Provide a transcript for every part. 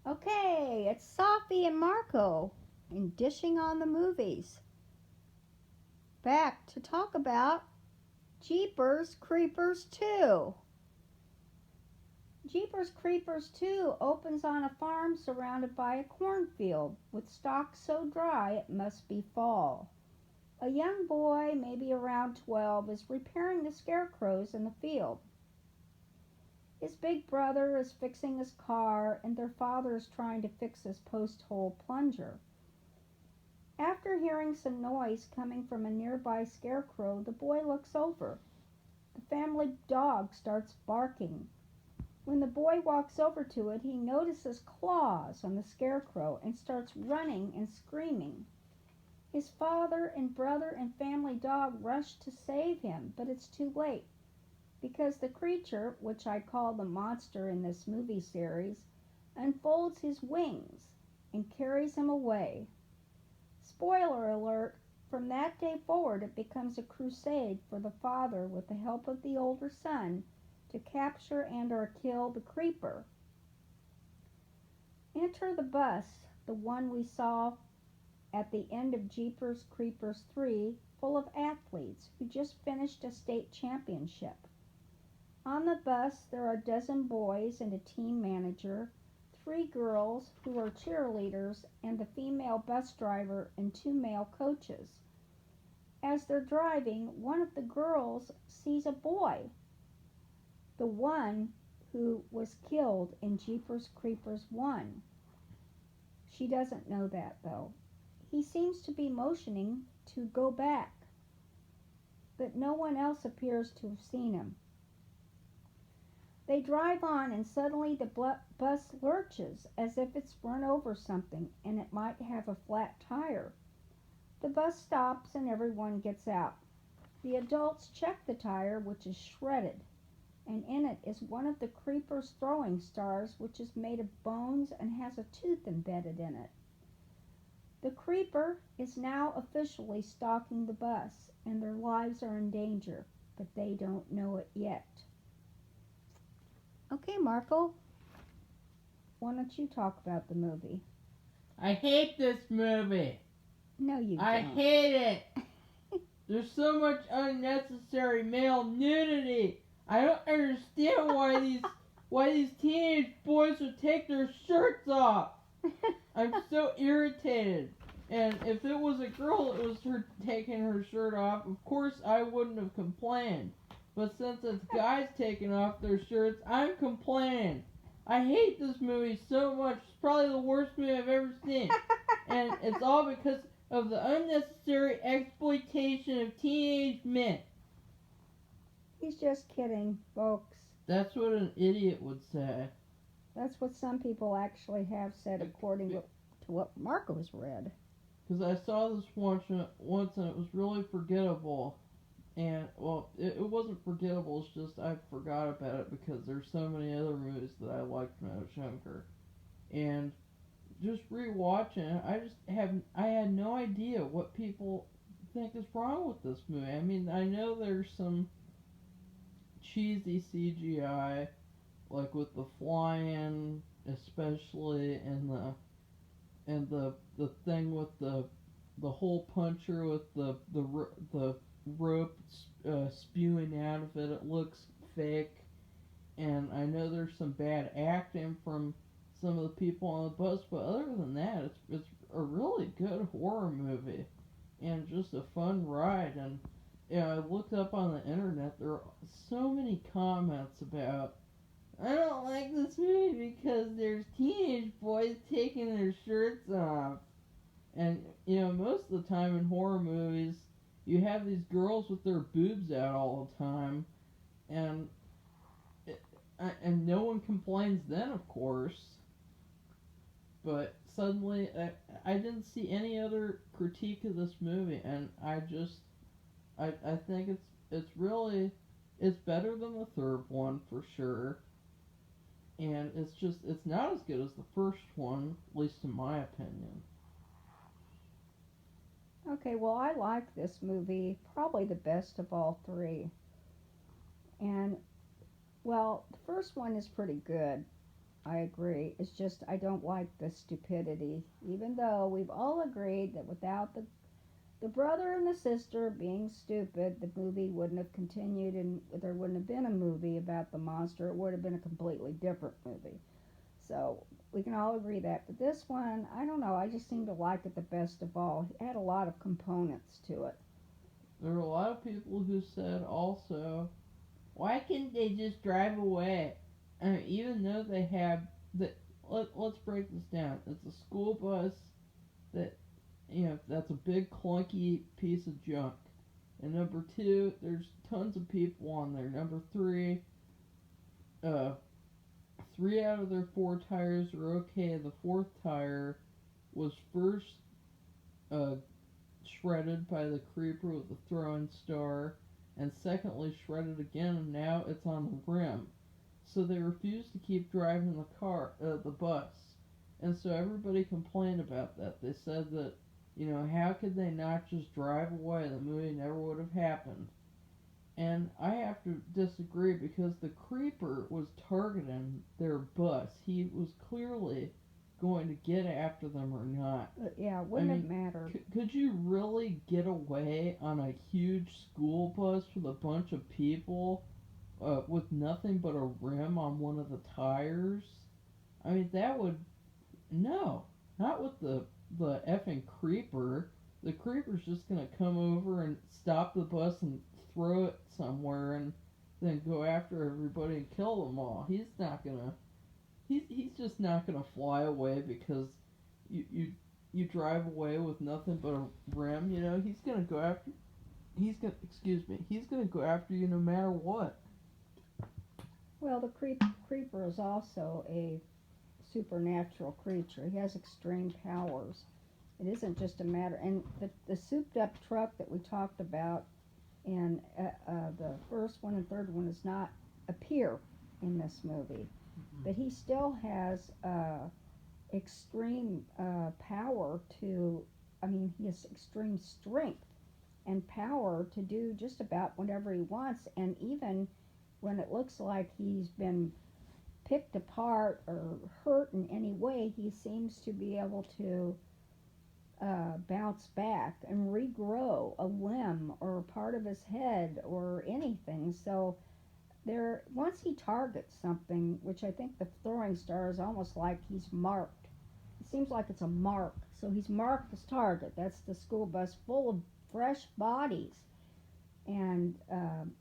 Okay, it's Sophie and Marco in Dishing on the Movies. Back to talk about Jeepers Creepers 2. Jeepers Creepers 2 opens on a farm surrounded by a cornfield with stalks so dry it must be fall. A young boy, maybe around 12, is repairing the scarecrows in the field. His big brother is fixing his car, and their father is trying to fix his post hole plunger. After hearing some noise coming from a nearby scarecrow, the boy looks over. The family dog starts barking. When the boy walks over to it, he notices claws on the scarecrow and starts running and screaming. His father and brother and family dog rush to save him, but it's too late because the creature, which I call the monster in this movie series, unfolds his wings and carries him away. Spoiler alert, from that day forward it becomes a crusade for the father with the help of the older son to capture and or kill the creeper. Enter the bus, the one we saw at the end of Jeepers Creepers 3, full of athletes who just finished a state championship. On the bus there are a dozen boys and a team manager, three girls who are cheerleaders, and the female bus driver and two male coaches. As they're driving, one of the girls sees a boy, the one who was killed in Jeepers Creepers 1. She doesn't know that though. He seems to be motioning to go back, but no one else appears to have seen him. They drive on and suddenly the bus lurches as if it's run over something and it might have a flat tire. The bus stops and everyone gets out. The adults check the tire, which is shredded, and in it is one of the creeper's throwing stars, which is made of bones and has a tooth embedded in it. The creeper is now officially stalking the bus, and their lives are in danger, but they don't know it yet. Okay, Marco, why don't you talk about the movie? I hate this movie. No, you I don't. hate it. There's so much unnecessary male nudity. I don't understand why these teenage boys would take their shirts off. I'm so irritated. And if it was a girl that was her taking her shirt off, of course I wouldn't have complained. But since it's guys taking off their shirts, I'm complaining. I hate this movie so much. It's probably the worst movie I've ever seen. And it's all because of the unnecessary exploitation of teenage men. He's just kidding, folks. That's what an idiot would say. That's what some people actually have said according to what Marco's read. Because I saw this once and it was really forgettable. And, well, it wasn't forgettable, it's just I forgot about it because there's so many other movies that I liked when I was younger. And just rewatching it, I had no idea what people think is wrong with this movie. I mean, I know there's some cheesy CGI, like with the flying, especially, and the thing with the hole puncher with the rope spewing out of it. It looks fake, and I know there's some bad acting from some of the people on the bus, but other than that, it's a really good horror movie and just a fun ride. And I looked up on the internet. There are so many comments about, I don't like this movie because there's teenage boys taking their shirts off. And, most of the time in horror movies, you have these girls with their boobs out all the time, and and no one complains then, of course. But suddenly, I didn't see any other critique of this movie, and I think it's better than the third one for sure, and it's not as good as the first one, at least in my opinion. Okay, well, I like this movie, probably the best of all three. And, well, the first one is pretty good. I agree. It's just I don't like the stupidity. Even though we've all agreed that without the brother and the sister being stupid, the movie wouldn't have continued and there wouldn't have been a movie about the monster. It would have been a completely different movie. So we can all agree that. But this one, I don't know. I just seem to like it the best of all. It had a lot of components to it. There were a lot of people who said also, why can't they just drive away? Even though they have the let's break this down. It's a school bus that that's a big clunky piece of junk. And number two, there's tons of people on there. Number three, uh, three out of their four tires are okay. The fourth tire was first uh, shredded by the creeper with the throwing star, and secondly shredded again, and now it's on the rim. So they refused to keep driving the bus, and so everybody complained about that. They said that, how could they not just drive away? The movie never would have happened. And I have to disagree because the creeper was targeting their bus. He was clearly going to get after them or not. Yeah, it I wouldn't have mean, mattered. could you really get away on a huge school bus with a bunch of people with nothing but a rim on one of the tires? I mean, that would no, not with the effing creeper. The creeper's just gonna come over and stop the bus and throw it somewhere and then go after everybody and kill them all. He's not gonna. He's just not gonna fly away because you you you drive away with nothing but a rim. He's gonna go after. He's gonna excuse me. He's gonna go after you no matter what. Well, the creeper is also a supernatural creature. He has extreme powers. It isn't just a matter. And the souped up truck that we talked about in the first one and third one does not appear in this movie. But he still has extreme power to, I mean, he has extreme strength and power to do just about whatever he wants. And even when it looks like he's been picked apart or hurt in any way, he seems to be able to bounce back and regrow a limb or part of his head or anything. So there, once he targets something, which I think the throwing star is almost like he's marked. It seems like it's a mark. So he's marked his target. That's the school bus full of fresh bodies and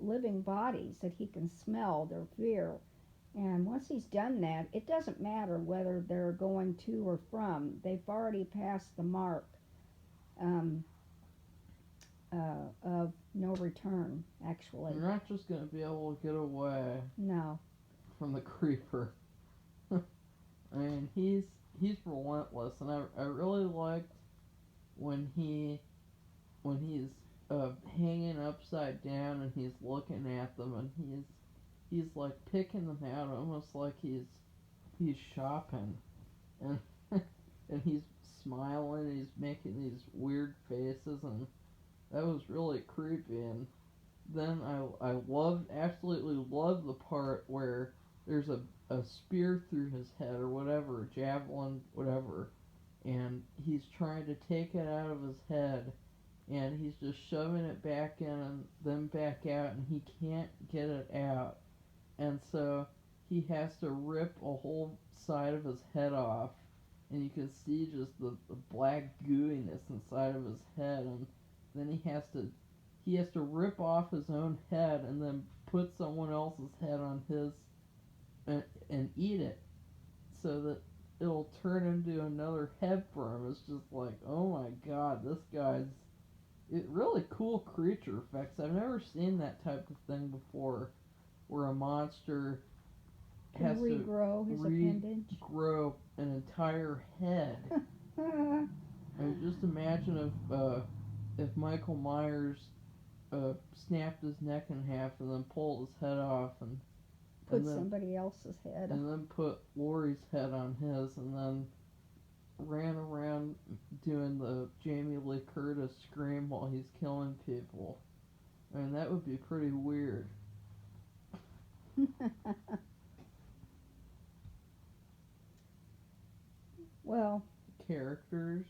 living bodies that he can smell their fear. And once he's done that, it doesn't matter whether they're going to or from. They've already passed the mark um, of no return, actually. You're not just gonna be able to get away No. from the creeper. I mean, he's relentless, and I really liked when he's hanging upside down and he's looking at them and he's like picking them out almost like he's shopping and and he's smiling and he's making these weird faces, and that was really creepy. And then I absolutely love the part where there's a spear through his head or whatever, a javelin, whatever, and he's trying to take it out of his head, and he's just shoving it back in and then back out, and he can't get it out, and so he has to rip a whole side of his head off, and you can see just the black gooiness inside of his head, and then he has to rip off his own head and then put someone else's head on his and eat it so that it'll turn into another head for him. It's just like, oh my god, this guy's really cool creature effects. I've never seen that type of thing before, where a monster has Can regrow his to appendage. regrow an entire head. I mean, just imagine if Michael Myers snapped his neck in half and then pulled his head off Put then somebody else's head. and then put Laurie's head on his and then ran around doing the Jamie Lee Curtis scream while he's killing people. I mean, that would be pretty weird. Well, Characters.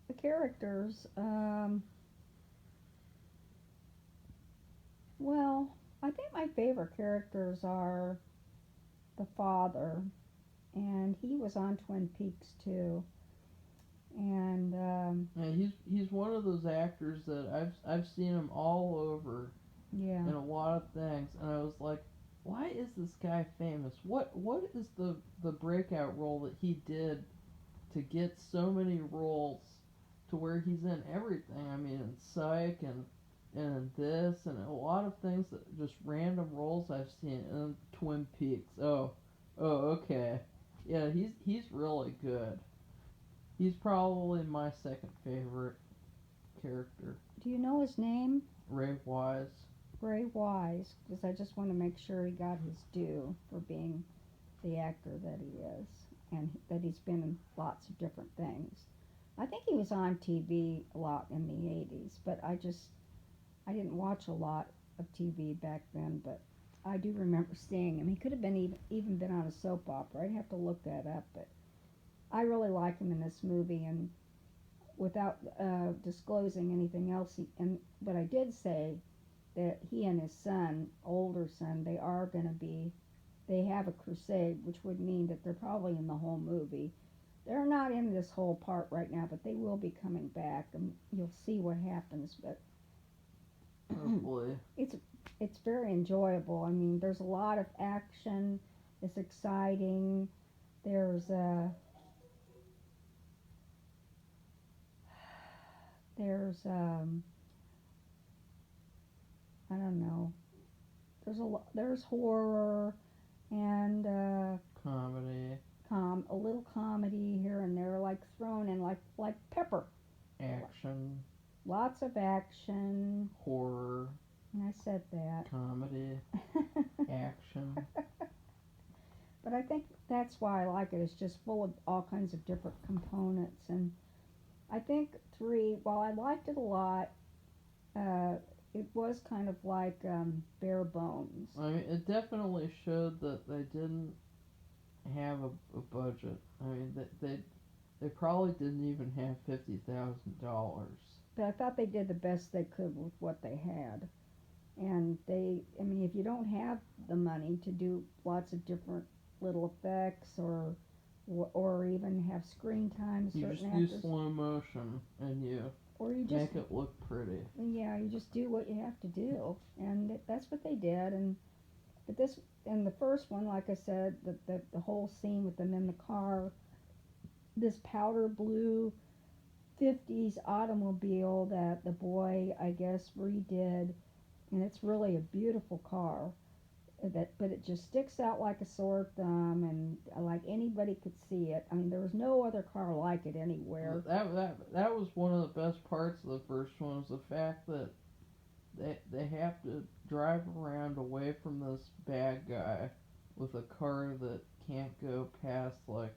the characters. Well, I think my favorite characters are the father, and he was on Twin Peaks too. And Yeah, he's one of those actors that I've seen him all over yeah, in a lot of things, and I was like, why is this guy famous? What is the breakout role that he did to get so many roles to where he's in everything? I mean, in Psych and this and a lot of things that just random roles I've seen in Twin Peaks. Okay, yeah, he's really good. He's probably my second favorite character. do you know his name? Ray Wise. Ray Wise, because I just want to make sure he got his due for being the actor that he is, and that he's been in lots of different things. I think he was on TV a lot in the 80s, but I didn't watch a lot of TV back then, but I do remember seeing him. He could have been even been on a soap opera. I'd have to look that up, but I really like him in this movie, and without disclosing anything else, but I did say that he and his son, older son, they have a crusade, which would mean that they're probably in the whole movie. They're not in this whole part right now, but they will be coming back, and you'll see what happens. But Hopefully. it's it's very enjoyable. I mean, there's a lot of action. It's exciting. There's there's I don't know. There's horror and Comedy, a little comedy here and there, like thrown in, like pepper. action, Lots of action. horror, And I said that. comedy, action. But I think that's why I like it. It's just full of all kinds of different components. And I think three, while I liked it a lot, uh, it was kind of like bare bones. I mean, it definitely showed that they didn't have a budget. I mean, they probably didn't even have $50,000. But I thought they did the best they could with what they had. And I mean, if you don't have the money to do lots of different little effects or even have screen time, You certain just do actors, slow motion and you or you just make it look pretty. yeah, you just do what you have to do, and that's what they did. And but this in the first one, like I said, the whole scene with them in the car, this powder blue 50s automobile that the boy, I guess, redid, and it's really a beautiful car. But it just sticks out like a sore thumb, and like anybody could see it. I mean, there was no other car like it anywhere. That was one of the best parts of the first one, was the fact that they have to drive around away from this bad guy with a car that can't go past like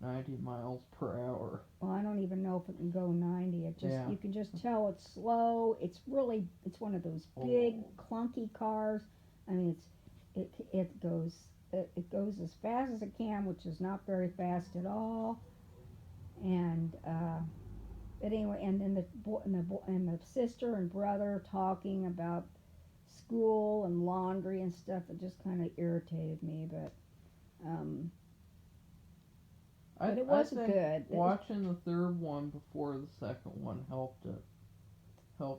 90 miles per hour. Well, I don't even know if it can go 90. It just Yeah. You can just tell it's slow. It's one of those big clunky cars. I mean, it goes as fast as it can, which is not very fast at all. And but anyway, and then and the sister and brother talking about school and laundry and stuff. It just kind of irritated me, but it was I think good. watching the third one before the second one helped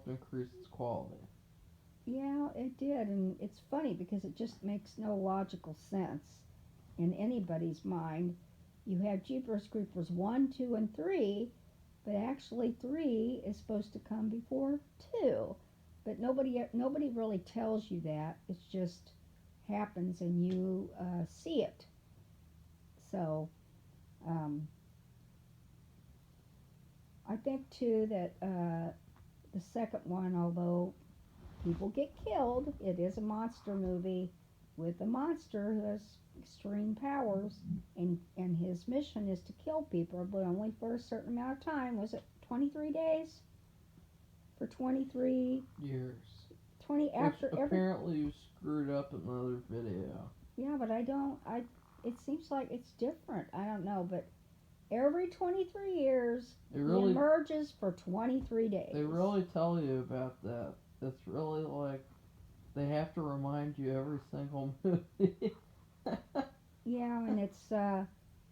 increase its quality. Yeah, it did, and it's funny because it just makes no logical sense in anybody's mind. You have Jeepers Creepers 1, 2, and 3, but actually 3 is supposed to come before 2. But nobody really tells you that. It just happens and you see it. So um, I think too that the second one, although people get killed, it is a monster movie with a monster who has extreme powers, and his mission is to kill people, but only for a certain amount of time. Was it 23 days? For 23 Years. 20 after Which every apparently you screwed up another video. yeah, but I don't I it seems like it's different. I don't know, but every 23 years, They he really, emerges for 23 days. they really tell you about that. It's really like they have to remind you every single movie. Yeah, and it's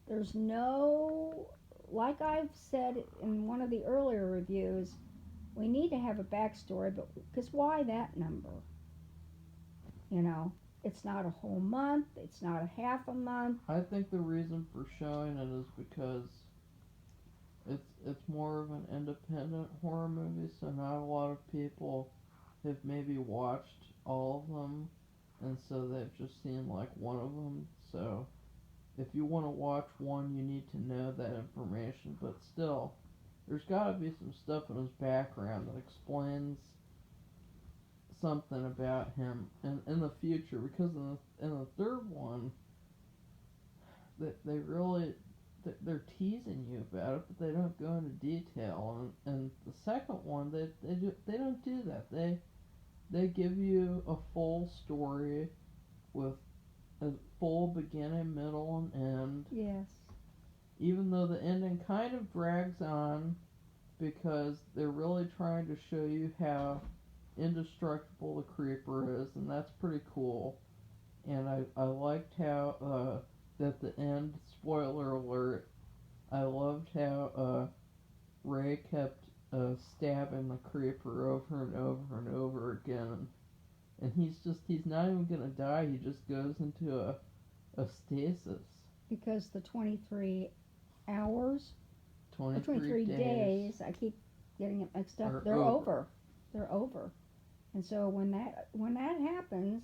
there's no, like I've said in one of the earlier reviews, we need to have a backstory, but because why that number? You know, it's not a whole month, it's not a half a month. I think the reason for showing it is because it's more of an independent horror movie, so not a lot of people have maybe watched all of them, and so they've just seen like one of them. So if you want to watch one, you need to know that information. But still, there's got to be some stuff in his background that explains something about him in the future. Because in the third one, they really they're teasing you about it, but they don't go into detail. And the second one, they don't do that. They give you a full story with a full beginning, middle, and end. Yes. Even though the ending kind of drags on because they're really trying to show you how indestructible the creeper is, and that's pretty cool. And I liked how at the end, spoiler alert, I loved how Ray kept stabbing the creeper over and over and over again. And he's not even gonna die, he just goes into a stasis. Because the 23 hours, or 23 23 days, I keep getting it mixed up, they're over. They're over. And so when that happens,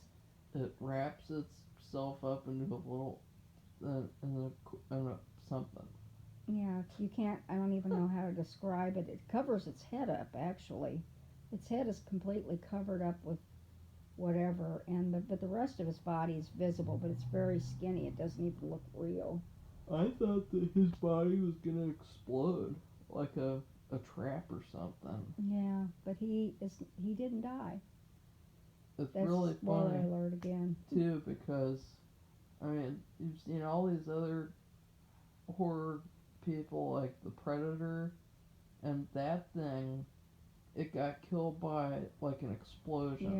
it wraps itself up into a little in a something. yeah, you can't, I don't even know how to describe it. It covers its head up, actually. Its head is completely covered up with whatever, but the rest of his body is visible, but it's very skinny. It doesn't even look real. I thought that his body was gonna explode like a trap or something. Yeah, but he didn't die. It's That's really spoiler funny alert again. too because I mean you've seen all these other horror people like the Predator, and that thing it got killed by like an explosion.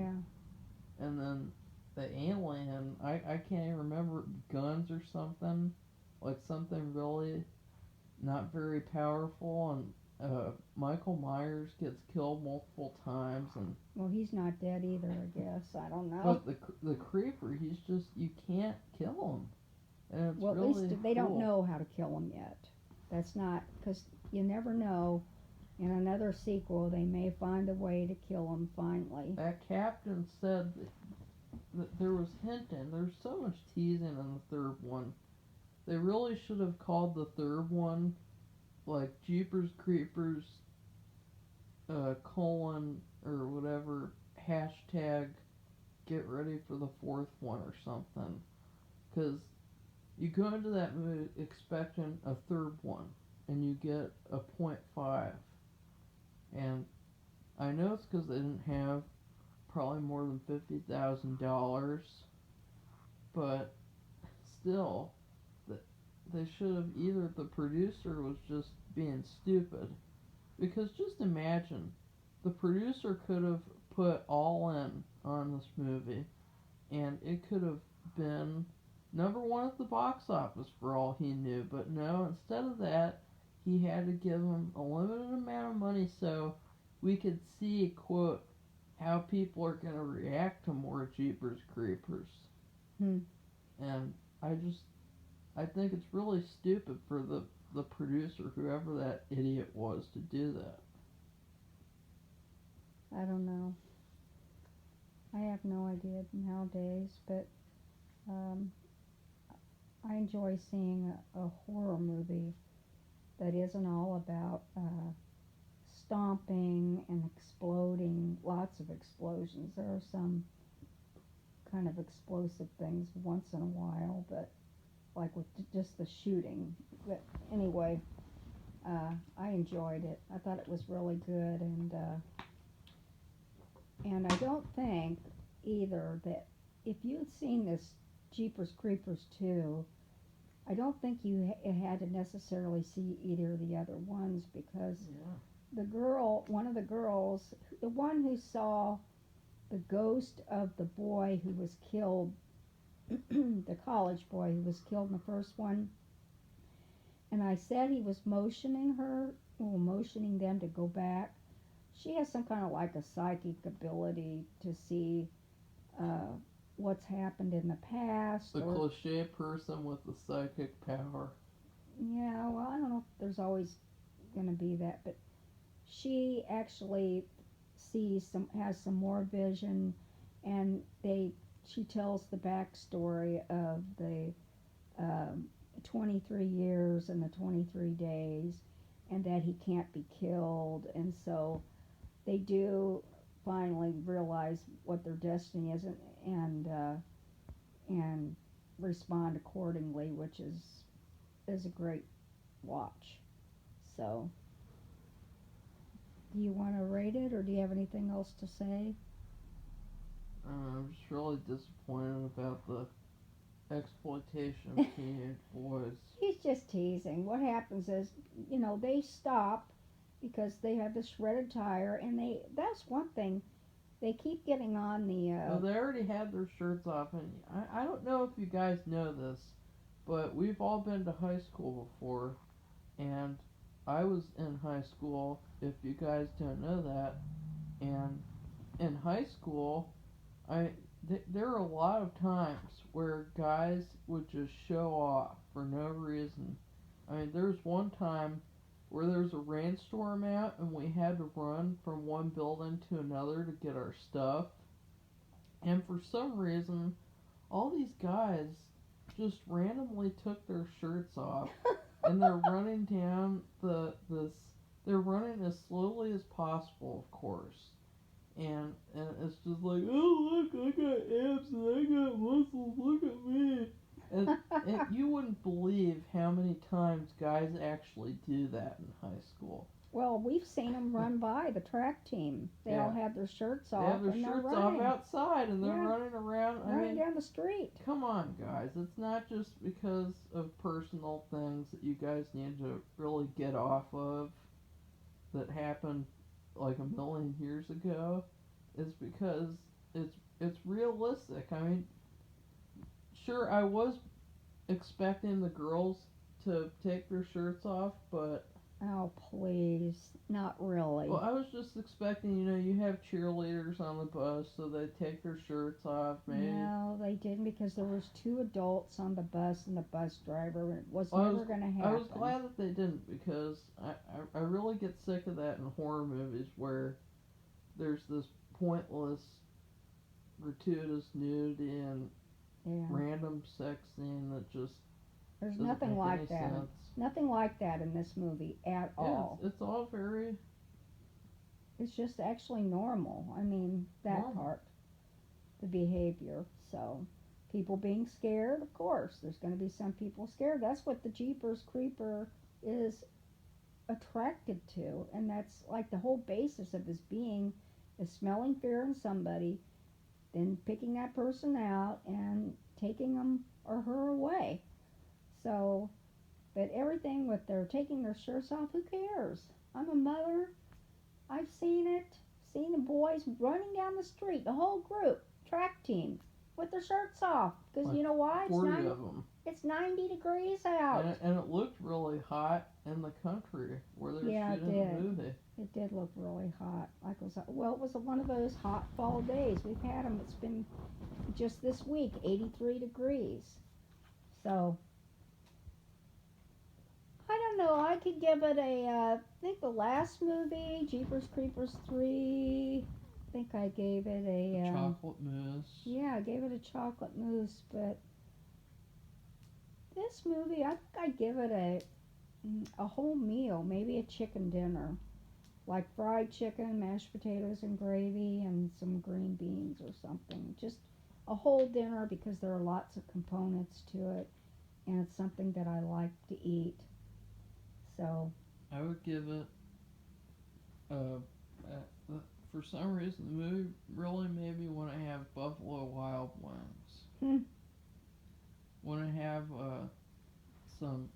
Yeah. And then the alien, I can't even remember, guns or something, like something really not very powerful. And Michael Myers gets killed multiple times, and Well, he's not dead either, I guess. I don't know. but the creeper, he's just you can't kill him, and it's Well, at really least they don't cool. know how to kill him yet. That's not, because you never know. In another sequel, they may find a way to kill him finally. That captain said that there was hinting. There's so much teasing in the third one. They really should have called the third one like Jeepers Creepers colon or whatever hashtag get ready for the fourth one or something. Because you go into that movie expecting a third one and you get a .5. And I know it's because they didn't have probably more than $50,000, but still, they should have either the producer was just being stupid. Because just imagine, the producer could have put all in on this movie, and it could have been number one at the box office for all he knew. But no, instead of that, he had to give him a limited amount of money so we could see, quote, how people are going to react to more Jeepers Creepers. Hmm. And I think it's really stupid for the producer, whoever that idiot was, to do that. I don't know. I have no idea nowadays, but um, I enjoy seeing a horror movie that isn't all about stomping and exploding, lots of explosions. There are some kind of explosive things once in a while, but like with just the shooting. But anyway, I enjoyed it. I thought it was really good, and I don't think either that if you had seen this Jeepers Creepers 2, I don't think you had to necessarily see either of the other ones because Yeah. the girl, one of the girls, the one who saw the ghost of the boy who was killed, the college boy who was killed in the first one, and I said he was motioning her, well, motioning them to go back. She has some kind of like a psychic ability to see uh, what's happened in the past, The or cliche person with the psychic power. yeah, well, I don't know if there's always going to be that, but she actually has some more vision, and she tells the backstory of the um, 23 years and the 23 days, and that he can't be killed, and so they do finally realize what their destiny is, and respond accordingly, which is a great watch. So, do you want to rate it, or do you have anything else to say? I'm just really disappointed about the exploitation of teenage boys. He's just teasing. What happens is, they stop because they have the shredded tire, and that's one thing. They keep getting on the, Well, they already had their shirts off, and I don't know if you guys know this, but we've all been to high school before, and I was in high school, if you guys don't know that, and in high school, there are a lot of times where guys would just show off for no reason. I mean, there's one time where there was a rainstorm out and we had to run from one building to another to get our stuff. And for some reason, all these guys just randomly took their shirts off and they're running down they're running as slowly as possible, of course. And it's just like, oh look, I got abs and I got muscles. Look at me. And you wouldn't believe how many times guys actually do that in high school. well, we've seen them run by the track team. They all Yeah, have their shirts they have off their and they're shirts off running. outside and they're Yeah, running around. I running mean, down the street. come on, guys. It's not just because of personal things that you guys need to really get off of that happened like a million years ago. It's because it's realistic. I mean, sure, I was expecting the girls to take their shirts off, but Oh, please. Not really. well, I was just expecting, you have cheerleaders on the bus, so they take their shirts off, maybe. No, they didn't because there was two adults on the bus and the bus driver, and it was Well, never going to I was happen. glad that they didn't because I really get sick of that in horror movies where there's this pointless, gratuitous nudity and Yeah. random sex scene that just There's doesn't nothing make any like that. sense. Nothing like that in this movie at Yeah, all. it's all very It's just actually normal. I mean, that normal. part, the behavior. So, people being scared, of course, there's going to be some people scared. That's what the Jeepers Creeper is attracted to. And that's like the whole basis of his being is smelling fear in somebody, then picking that person out and taking them or her away. So, but everything with their taking their shirts off, who cares? I'm a mother. I've seen it. Seen the boys running down the street, the whole group, track team, with their shirts off. Because Like you know why? 40 of them. It's 90 degrees out. And it looked really hot in the country where they were Yeah, it shooting did. the movie. It did look really hot. Like it was one of those hot fall days. We've had them. It's been just this week, 83 degrees. So I don't know. I could give it I think the last movie, Jeepers Creepers 3, I think I gave it a, Chocolate mousse. yeah, I gave it a chocolate mousse, but this movie, I think I'd give it a whole meal, maybe a chicken dinner. Like fried chicken, mashed potatoes and gravy, and some green beans or something. Just a whole dinner because there are lots of components to it, and it's something that I like to eat. So, I would give it for some reason the movie really made me want to have Buffalo Wild Wings. hmm, Want to have some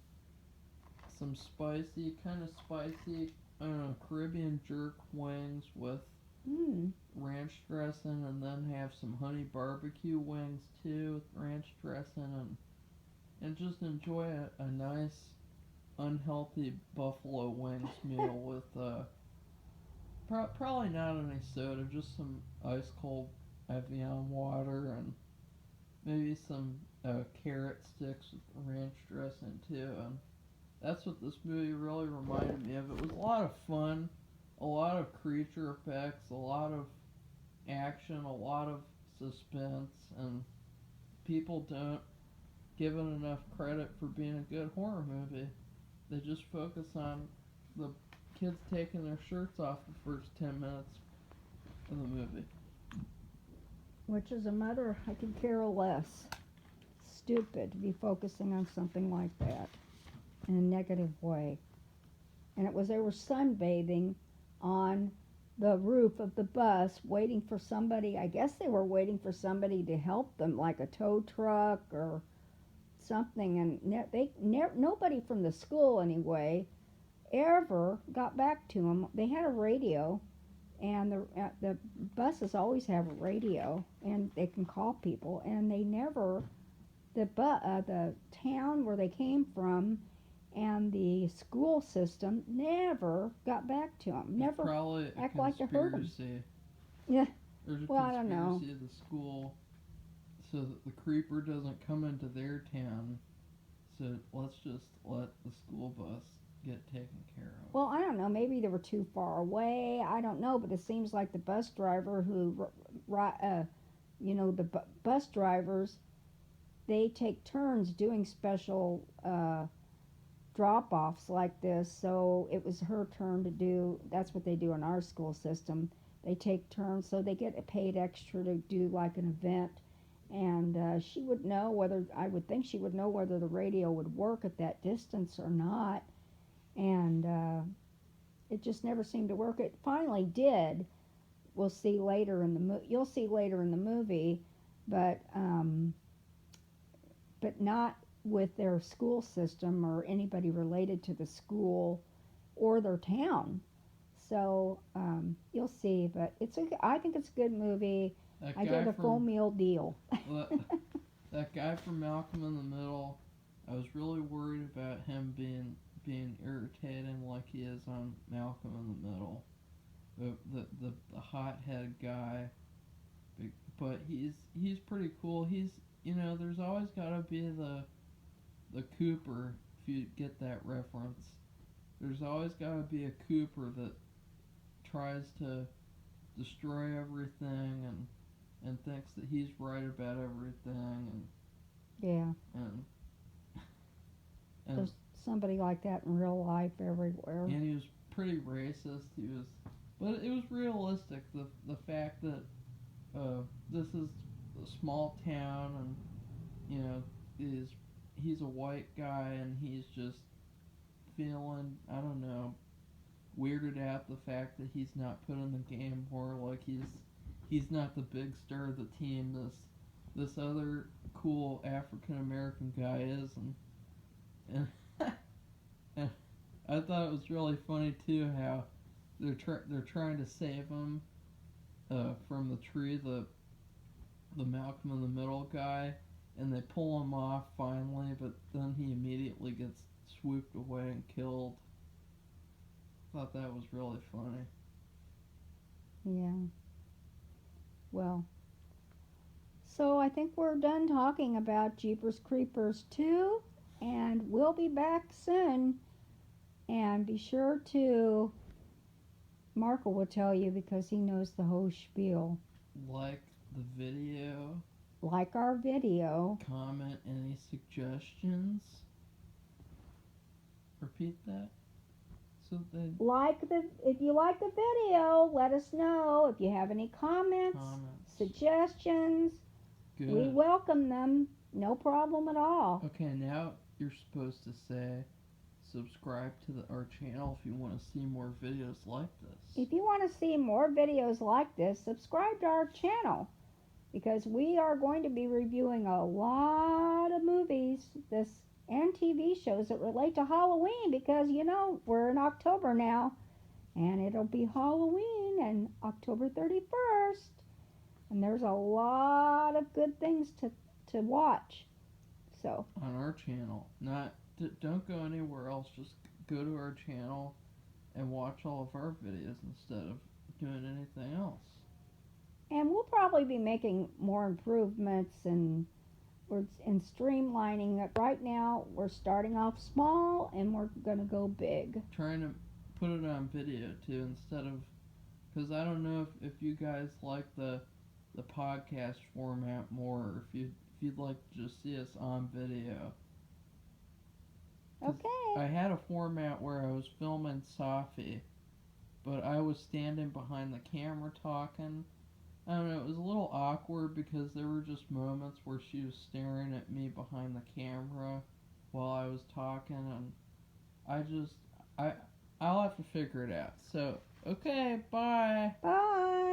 spicy, kind of spicy, I don't know, Caribbean jerk wings with Mm. ranch dressing, and then have some honey barbecue wings too with ranch dressing, and just enjoy a nice unhealthy buffalo wings meal with probably not any soda, just some ice cold Evian water and maybe some carrot sticks with ranch dressing too. And that's what this movie really reminded me of. It was a lot of fun, a lot of creature effects, a lot of action, a lot of suspense, and people don't give it enough credit for being a good horror movie. They just focus on the kids taking their shirts off the first 10 minutes of the movie. Which, as a mother, I could care less. Stupid to be focusing on something like that in a negative way. And they were sunbathing on the roof of the bus, waiting for somebody. I guess they were waiting for somebody to help them, like a tow truck or something. And nobody from the school, anyway, ever got back to them. They had a radio, and the buses always have a radio, and they can call people. And they never, the town where they came from, and the school system never got back to them. Never Probably a act like they heard them. conspiracy. Yeah. There's a Well, I don't know. conspiracy of the school so that the creeper doesn't come into their town. So let's just let the school bus get taken care of. Well, I don't know. Maybe they were too far away. I don't know. But it seems like the bus driver the bus drivers, they take turns doing special drop-offs like this. So it was her turn to do. That's what they do in our school system. They take turns, so they get paid extra to do like an event. And she would know whether, I would think she would know whether the radio would work at that distance or not. And it just never seemed to work. It finally did. We'll see later in the you'll see later in the movie, but not with their school system or anybody related to the school or their town. So you'll see. But I think it's a good movie. I get a full meal deal. That guy from Malcolm in the Middle, I was really worried about him being irritating like he is on Malcolm in the Middle. The hothead guy, but he's pretty cool. There's always gotta be the Cooper, if you get that reference. There's always gotta be a Cooper that tries to destroy everything and thinks that he's right about everything and There's somebody like that in real life everywhere. And he was pretty racist. But it was realistic. The fact that this is a small town, and he's a white guy, and he's just feeling, I don't know, weirded out the fact that he's not put in the game more. Like he's not the big star of the team. This other cool African American guy is, and and I thought it was really funny too how they're trying to save him from the tree, the Malcolm in the Middle guy, and they pull him off finally, but then he immediately gets swooped away and killed. Thought that was really funny. Yeah. Well, so I think we're done talking about Jeepers Creepers 2, and we'll be back soon. And be sure to, Marco will tell you because he knows the whole spiel. Like the video. Like our video. Comment any suggestions. Repeat that. If you like the video, let us know. If you have any comments. Suggestions, good. We welcome them. No problem at all. Okay, now you're supposed to say subscribe to our channel if you want to see more videos like this. If you want to see more videos like this, subscribe to our channel, because we are going to be reviewing a lot of movies and TV shows that relate to Halloween because, we're in October now and it'll be Halloween and October 31st. And there's a lot of good things to watch. So on our channel. Not don't go anywhere else. Just go to our channel and watch all of our videos instead of doing anything else. and we'll probably be making more improvements and we're in streamlining it. Right now we're starting off small and we're going to go big. Trying to put it on video too instead of, because I don't know if you guys like the podcast format more, or if you'd like to just see us on video. Okay. I had a format where I was filming Safi, but I was standing behind the camera talking. I don't know, it was a little awkward because there were just moments where she was staring at me behind the camera while I was talking, and I'll have to figure it out. So, okay, bye. Bye.